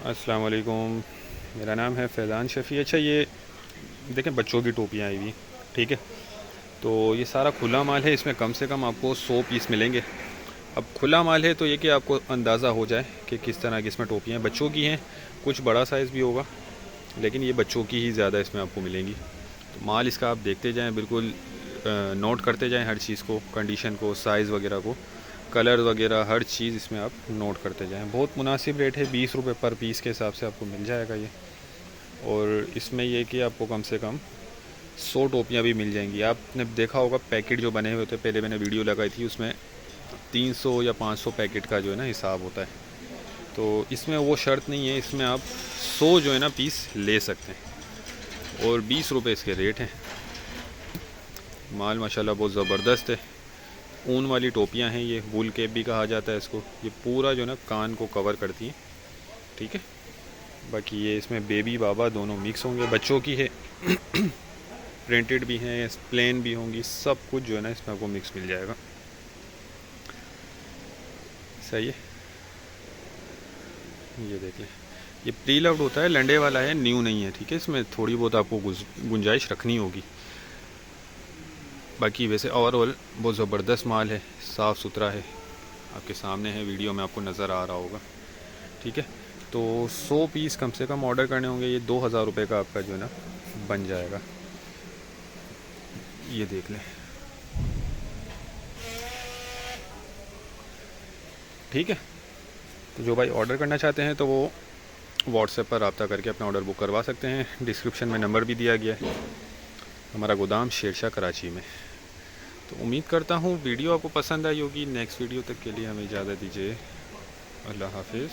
अस्सलाम वालेकुम। मेरा नाम है फैज़ान शफ़ी। अच्छा, ये देखें बच्चों की टोपियाँ आई हुई, ठीक है। तो ये सारा खुला माल है, इसमें कम से कम आपको 100 पीस मिलेंगे। अब खुला माल है तो ये कि आपको अंदाज़ा हो जाए कि किस तरह की इसमें टोपियाँ हैं। बच्चों की हैं, कुछ बड़ा साइज़ भी होगा, लेकिन ये बच्चों की ही ज़्यादा इसमें आपको मिलेंगी। तो माल इसका आप देखते जाएँ, बिल्कुल नोट करते जाएँ हर चीज़ को, कंडीशन को, साइज़ वगैरह को, कलर वगैरह हर चीज़ इसमें आप नोट करते जाएँ। बहुत मुनासिब रेट है, 20 रुपये पर पीस के हिसाब से आपको मिल जाएगा ये। और इसमें ये कि आपको कम से कम 100 टोपियाँ भी मिल जाएंगी। आपने देखा होगा पैकेट जो बने हुए होते, पहले मैंने वीडियो लगाई थी, उसमें 300 या 500 पैकेट का जो है ना हिसाब होता है। तो इसमें वो शर्त नहीं है, इसमें आप 100 जो है ना पीस ले सकते हैं और 20 रुपये इसके रेट हैं। माल माशाल्लाह बहुत ज़बरदस्त है। ऊन वाली टोपियाँ हैं, ये वूल कैप भी कहा जाता है इसको। ये पूरा जो है ना कान को कवर करती हैं, ठीक है। बाकी ये इसमें बेबी बाबा दोनों मिक्स होंगे, बच्चों की है प्रिंटेड भी हैं, प्लेन भी होंगी, सब कुछ जो है ना इसमें आपको मिक्स मिल जाएगा। सही है, ये देख लें। ये प्री लव्ड होता है, लंडे वाला है, न्यू नहीं है, ठीक है। इसमें थोड़ी बहुत आपको गुंजाइश रखनी होगी। बाकी वैसे ओवरऑल बहुत ज़बरदस्त माल है, साफ़ सुथरा है, आपके सामने है, वीडियो में आपको नज़र आ रहा होगा, ठीक है। तो 100 पीस कम से कम ऑर्डर करने होंगे। ये 2000 रुपये का आपका जो है ना बन जाएगा। ये देख लें, ठीक है। तो जो भाई ऑर्डर करना चाहते हैं तो वो व्हाट्सएप पर रब्ता करके अपना ऑर्डर बुक करवा सकते हैं। डिस्क्रिप्शन में नंबर भी दिया गया है। हमारा गोदाम शेरशाह कराची में। तो उम्मीद करता हूँ वीडियो आपको पसंद आई होगी। नेक्स्ट वीडियो तक के लिए हमें इजाज़त दीजिए। अल्लाह हाफिज़।